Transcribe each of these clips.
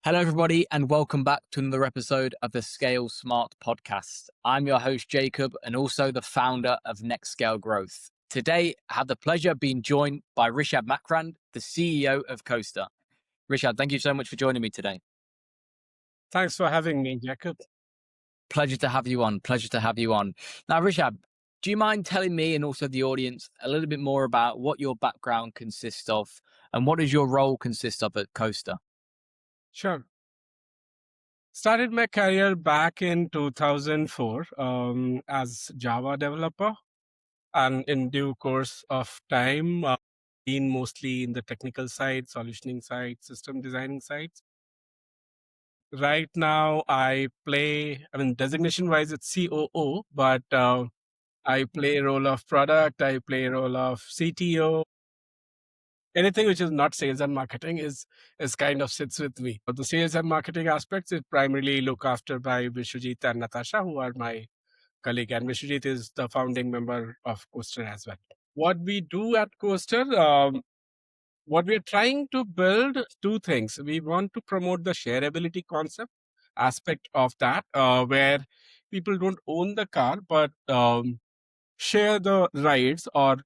Hello, everybody, and welcome back to another episode of the Scale Smart podcast. I'm your host, Jacob, and also the founder of Next Scale Growth. Today, I have the pleasure of being joined by Rishabh Makrand, the CEO of Coastr. Rishabh, thank you so much for joining me today. Thanks for having me, Jacob. Pleasure to have you on. Pleasure to have you on. Now, Rishabh, do you mind telling me and also the audience a little bit more about what your background consists of and what does your role consist of at Coastr? Sure. Started my career back in 2004 as Java developer, and in due course of time, been mostly in the technical side, solutioning side, system designing sides. Right now, designation wise, it's COO, but I play a role of product, I play a role of CTO. Anything which is not sales and marketing is kind of sits with me. But the sales and marketing aspects is primarily looked after by Vishwajit and Natasha, who are my colleague. And Vishwajit is the founding member of Coastr as well. What we do at Coastr, what we're trying to build two things. We want to promote the shareability concept aspect of that, where people don't own the car, but share the rides or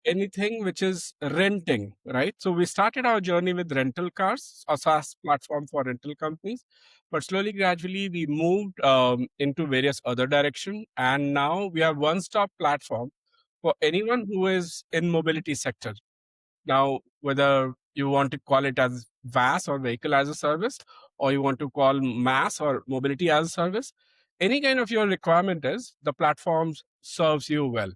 anything which is renting, right? So we started our journey with rental cars, a SaaS platform for rental companies, but slowly, gradually, we moved into various other direction, and now we are one-stop platform for anyone who is in mobility sector. Now, whether you want to call it as VAS or vehicle as a service, or you want to call MaaS or mobility as a service, any kind of your requirement is the platforms serves you well.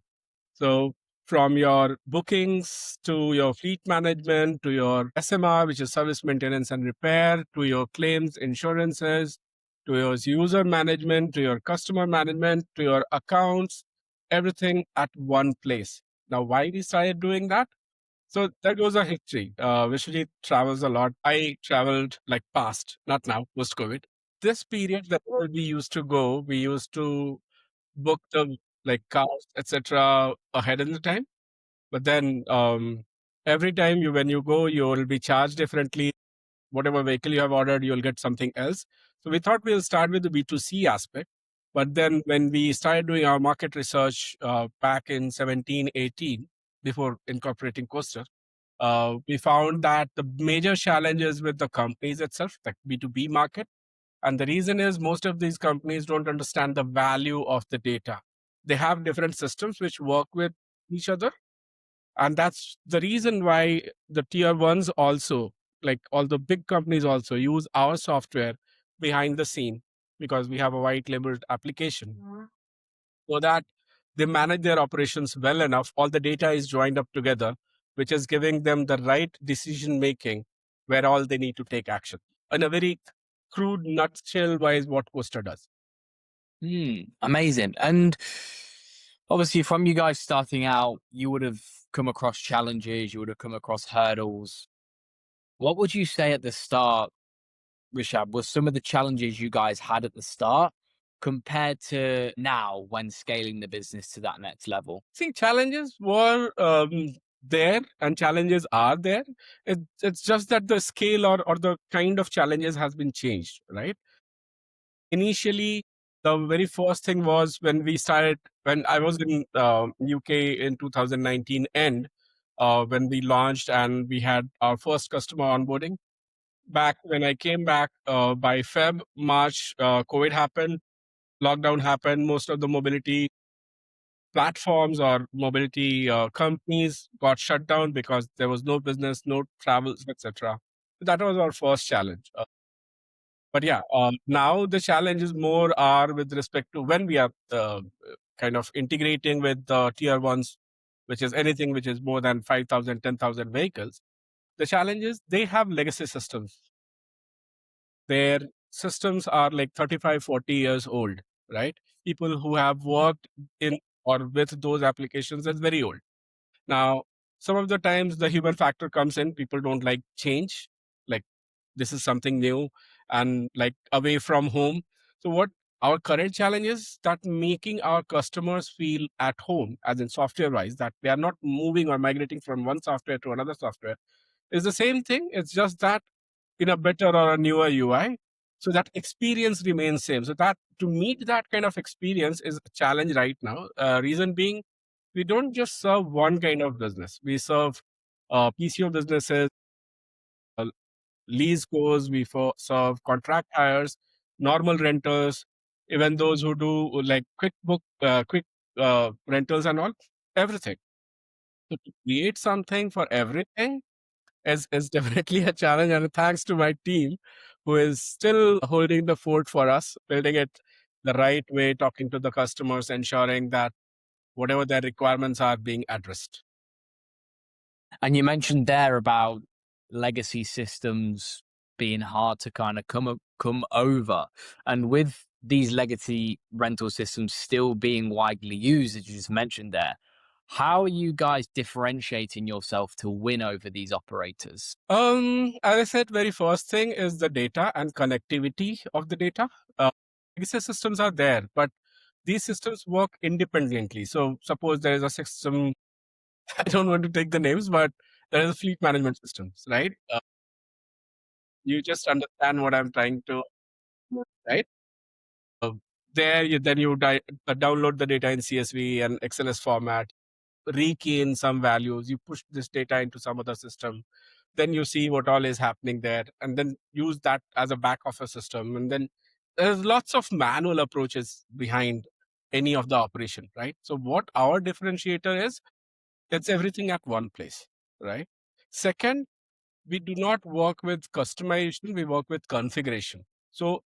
So from your bookings to your fleet management to your SMR, which is service maintenance and repair, to your claims, insurances, to your user management, to your customer management, to your accounts, everything at one place. Now, why we started doing that? So that goes a history. Vishwajit travels a lot. I traveled like past, not now, post COVID. This period that we used to go, we used to book the like cars, etc., ahead in the time. But then every time when you go, you will be charged differently. Whatever vehicle you have ordered, you'll get something else. So we thought we'll start with the B2C aspect. But then when we started doing our market research back in 17, 18, before incorporating Coastr, we found that the major challenges with the companies itself, like B2B market, and the reason is most of these companies don't understand the value of the data. They have different systems which work with each other. And that's the reason why the tier ones also, like all the big companies also use our software behind the scene because we have a white labeled application so that they manage their operations well enough. All the data is joined up together, which is giving them the right decision making where all they need to take action. In a very crude nutshell wise, what Coastr does. Amazing. And obviously, from you guys starting out, you would have come across challenges, you would have come across hurdles. What would you say at the start, Rishabh, was some of the challenges you guys had at the start compared to now when scaling the business to that next level? See, challenges were there and challenges are there. It's just that the scale or the kind of challenges has been changed, right? Initially, the very first thing was when I was in UK in 2019 end, when we launched and we had our first customer onboarding. Back when I came back by Feb, March, COVID happened, lockdown happened. Most of the mobility platforms or mobility companies got shut down because there was no business, no travels, etc. That was our first challenge. But yeah, now the challenges more are with respect to when we are kind of integrating with the tier ones, which is anything which is more than 5,000, 10,000 vehicles. The challenge is they have legacy systems. Their systems are like 35, 40 years old, right? People who have worked in or with those applications is very old. Now, some of the times the human factor comes in. People don't like change. Like this is something new and like away from home. So what our current challenge is that making our customers feel at home, as in software wise, that they are not moving or migrating from one software to another software is the same thing. It's just that in a better or a newer UI. So that experience remains same. So that to meet that kind of experience is a challenge right now. Reason being, we don't just serve one kind of business. We serve PCO businesses, uh, lease cos, serve contract hires, normal renters, even those who do like quick rentals and all, everything. So to create something for everything is definitely a challenge. And thanks to my team, who is still holding the fort for us, building it the right way, talking to the customers, ensuring that whatever their requirements are being addressed. And you mentioned there about legacy systems being hard to kind of come over. And with these legacy rental systems still being widely used, as you just mentioned there, how are you guys differentiating yourself to win over these operators? As I said, very first thing is the data and connectivity of the data. Legacy systems are there, but these systems work independently. So suppose there is a system, I don't want to take the names, but there is a fleet management systems, right? You just understand what I'm trying to, right? Uh, there, then you download the data in CSV and XLS format, rekey in some values, you push this data into some other system, then you see what all is happening there, and then use that as a back office system. And then there's lots of manual approaches behind any of the operation, right? So what our differentiator is, it's everything at one place, right? Second, we do not work with customization, we work with configuration. So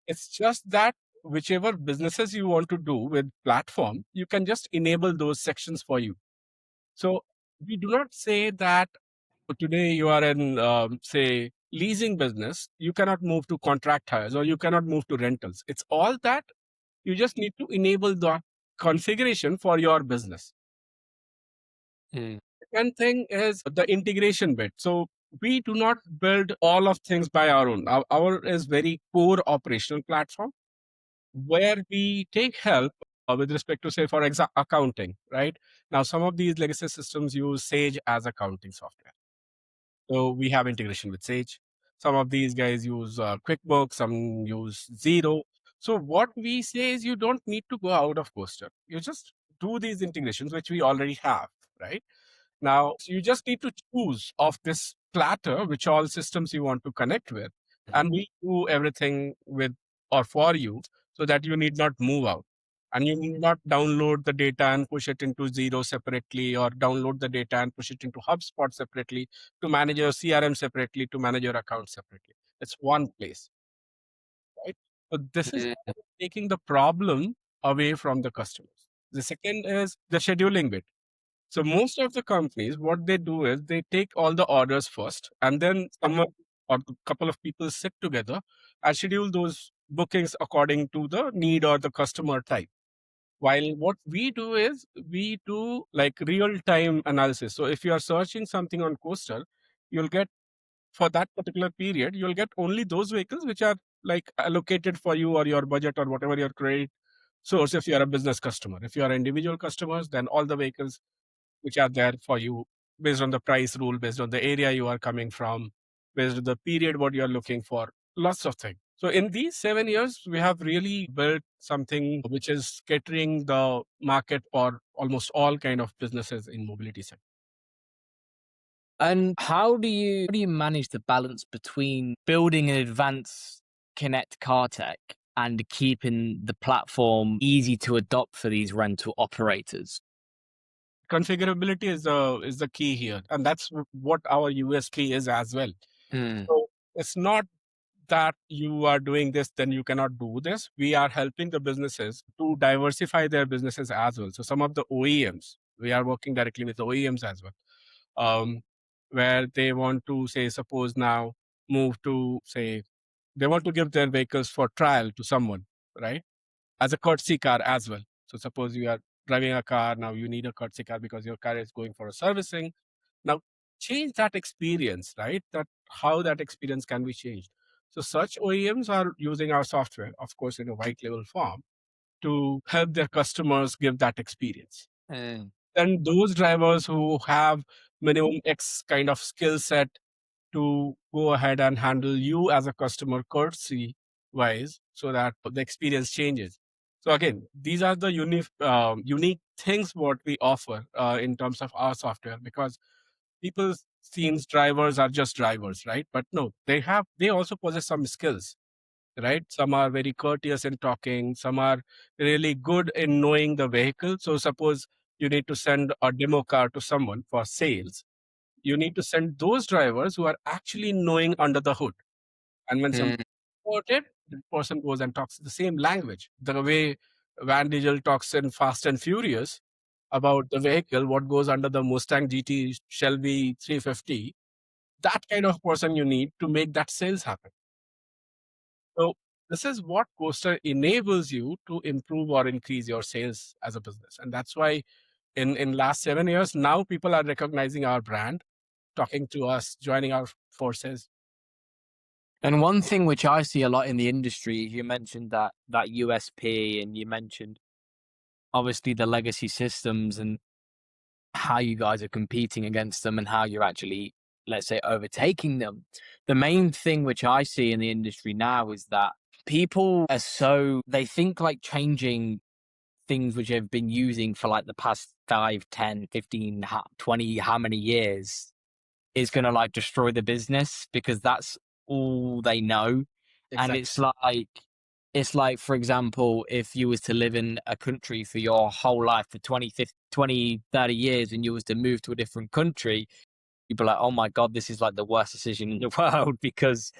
it's just that whichever businesses you want to do with platform, you can just enable those sections for you. So we do not say that today you are in, say, leasing business, you cannot move to contract hires or you cannot move to rentals. It's all that you just need to enable the configuration for your business. Mm. Second thing is the integration bit. So we do not build all of things by our own. Our is very core operational platform where we take help with respect to, say, for example, accounting, right? Now, some of these legacy systems use Sage as accounting software. So we have integration with Sage. Some of these guys use QuickBooks, some use Zero. So what we say is you don't need to go out of Coastr. You just do these integrations, which we already have, right? Now, so you just need to choose of this platter, which all systems you want to connect with, and we do everything with or for you so that you need not move out. And you need not download the data and push it into Zero separately, or download the data and push it into HubSpot separately, to manage your CRM separately, to manage your account separately. It's one place, right? So this is Mm. taking the problem away from the customers. The second is the scheduling bit. So most of the companies, what they do is they take all the orders first, and then someone or a couple of people sit together and schedule those bookings according to the need or the customer type. While what we do is we do like real time analysis. So if you are searching something on Coastal, you'll get, for that particular period, you'll get only those vehicles which are like allocated for you or your budget or whatever your credit source. If you are a business customer, if you are individual customers, then all the vehicles which are there for you based on the price rule, based on the area you are coming from, based on the period what you are looking for, lots of things. So in these 7 years, we have really built something which is catering the market for almost all kind of businesses in mobility sector. And how do you manage the balance between building an advanced Connect car tech and keeping the platform easy to adopt for these rental operators? Configurability is the key here, and that's what our USP is as well. Mm. So it's not that you are doing this, then you cannot do this. We are helping the businesses to diversify their businesses as well. So some of the OEMs, we are working directly with OEMs as well, um, where they want to, say, suppose now move to, say, they want to give their vehicles for trial to someone, right? As a courtesy car as well. So suppose you are driving a car, now you need a courtesy car because your car is going for a servicing. Now change that experience, right? That how that experience can be changed. So such OEMs are using our software, of course, in a white label form to help their customers give that experience. Mm. Then those drivers who have minimum X kind of skill set, to go ahead and handle you as a customer courtesy wise so that the experience changes. So again, these are the unique things what we offer in terms of our software, because people seems drivers are just drivers, right? But no, they also possess some skills, right? Some are very courteous in talking, some are really good in knowing the vehicle. So suppose you need to send a demo car to someone for sales, you need to send those drivers who are actually knowing under the hood. And when some Mm. about it, the person goes and talks the same language. The way Van Diesel talks in Fast and Furious about the vehicle, what goes under the Mustang GT Shelby 350, that kind of person you need to make that sales happen. So this is what Coaster enables you to improve or increase your sales as a business. And that's why in last 7 years, now people are recognizing our brand, talking to us, joining our forces. And one thing which I see a lot in the industry, you mentioned that USP, and you mentioned obviously the legacy systems and how you guys are competing against them and how you're actually, let's say, overtaking them. The main thing which I see in the industry now is that people are they think like changing things which they've been using for like the past 5, 10, 15, 20, how many years is going to like destroy the business because that's all they know. And Exactly. it's like, for example, if you was to live in a country for your whole life for 20, 50, 20, 30 years and you was to move to a different country, you'd be like, oh my God, this is like the worst decision in the world because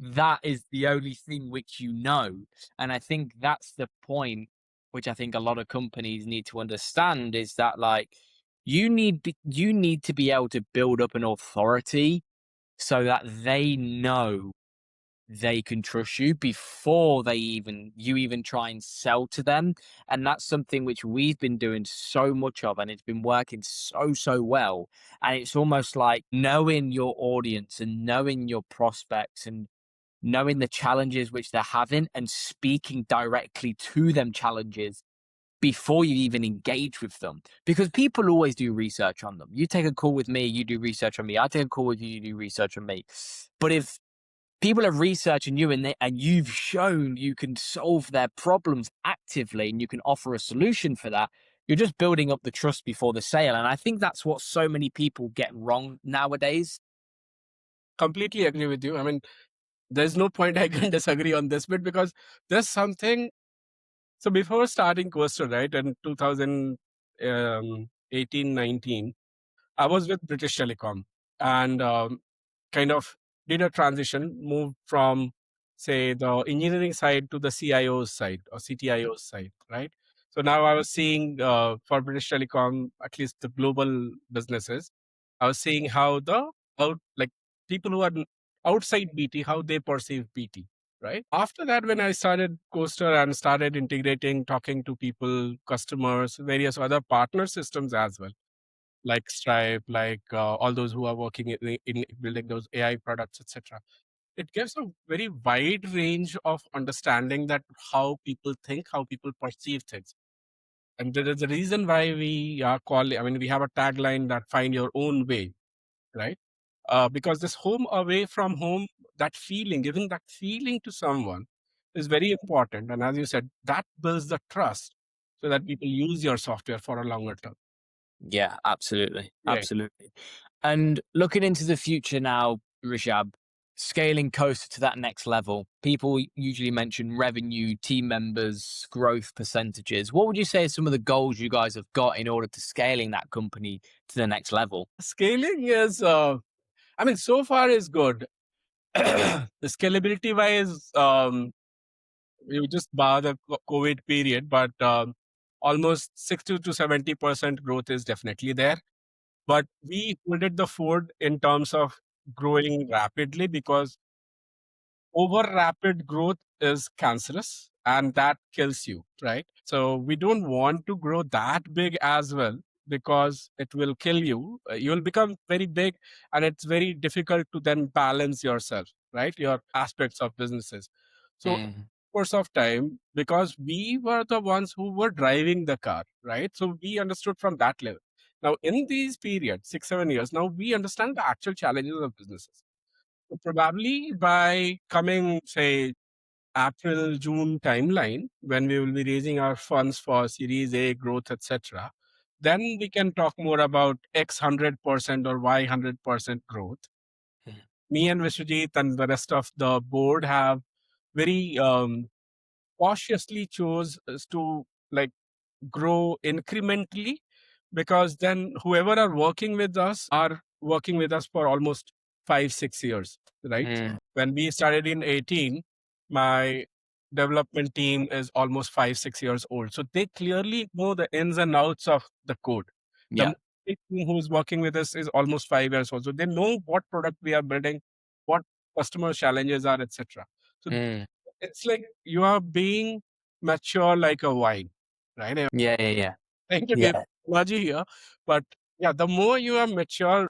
that is the only thing which you know. And I think that's the point which I think a lot of companies need to understand is that like you need to be able to build up an authority so that they know they can trust you before you even try and sell to them. And that's something which we've been doing so much of and it's been working so well. And it's almost like knowing your audience and knowing your prospects and knowing the challenges which they're having and speaking directly to them challenges before you even engage with them. Because people always do research on them. You take a call with me, you do research on me. I take a call with you, you do research on me. But if people are researching you and you've shown you can solve their problems actively and you can offer a solution for that, you're just building up the trust before the sale. And I think that's what so many people get wrong nowadays. Completely agree with you. I mean, there's no point I can disagree on this bit, because there's something. So before starting Coastal, right, in 2018, 19, I was with British Telecom and kind of did a transition, moved from, say, the engineering side to the CIO's side or CTIO's side, right? So now I was seeing for British Telecom, at least the global businesses, I was seeing how like people who are outside BT, how they perceive BT, right? After that, when I started Coaster and started integrating, talking to people, customers, various other partner systems as well, like Stripe, like all those who are working in building those AI products, etc. It gives a very wide range of understanding that how people think, how people perceive things. And there is a reason why we are calling, I mean, we have a tagline that find your own way, right? Because this home away from home, that feeling, giving that feeling to someone is very important. And as you said, that builds the trust so that people use your software for a longer term. Yeah, absolutely. Yeah. Absolutely. And looking into the future now, Rishabh, scaling Coaster to that next level, people usually mention revenue, team members, growth percentages. What would you say are some of the goals you guys have got in order to scaling that company to the next level? Scaling is, I mean, so far is good. The scalability wise, you just bar the COVID period, but almost 60 to 70% growth is definitely there. But we holded the fort in terms of growing rapidly, because over rapid growth is cancerous and that kills you, right? So we don't want to grow that big as well, because it will kill you. You will become very big and it's very difficult to then balance yourself, right? Your aspects of businesses. So Mm. course of time, because we were the ones who were driving the car, right? So we understood from that level. Now in these periods, 6 7 years, now we understand the actual challenges of businesses. Probably by coming, say, April, June timeline, when we will be raising our funds for Series A growth, etc., then we can talk more about X 100% or Y 100% growth. Mhm. Me and Vishwajit and the rest of the board have very cautiously chose is to like grow incrementally, because then whoever are working with us are working with us for almost 5 6 years, right? Mm. When we started in 18, my development team is almost 5 6 years old, so they clearly know the ins and outs of the code. The Yeah. team who's working with us is almost 5 years old, so they know what product we are building, what customer challenges are, etc. So Mm. it's like you are being mature like a wine, right? I'm Yeah. Yeah. Yeah. trying to give Yeah. analogy here, but yeah, the more you are mature,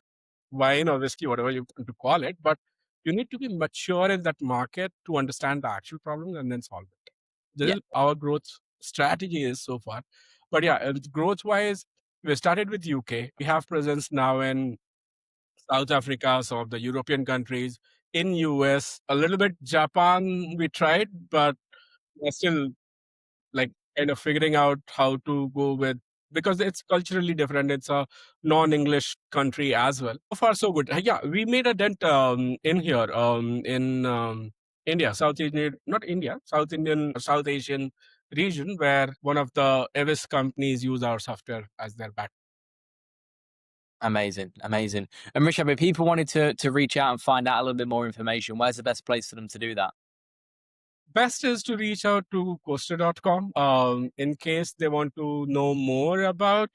wine or whiskey, whatever you want to call it, but you need to be mature in that market to understand the actual problems and then solve it. This Yeah. is our growth strategy is so far. But yeah, growth wise, we started with UK. We have presence now in South Africa, some of the European countries, in US, a little bit Japan. We tried, but we're still like kind of figuring out how to go with, because it's culturally different. It's a non-English country as well. So far, so good. Yeah, we made a dent in here in India, South Indian, not India, South Indian, South Asian region, where one of the Evis companies use our software as their back. Amazing. Amazing. And Rishabh, if people wanted to reach out and find out a little bit more information, where's the best place for them to do that? Best is to reach out to coastr.com. In case they want to know more about,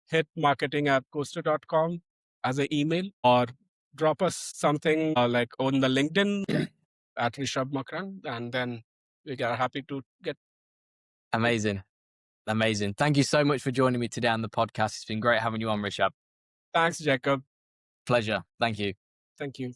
hit marketing@coastr.com as an email, or drop us something like on the LinkedIn at Rishabh Makrand, and then we are happy to get. Amazing. Amazing. Thank you so much for joining me today on the podcast. It's been great having you on, Rishabh. Thanks, Jacob. Pleasure. Thank you. Thank you.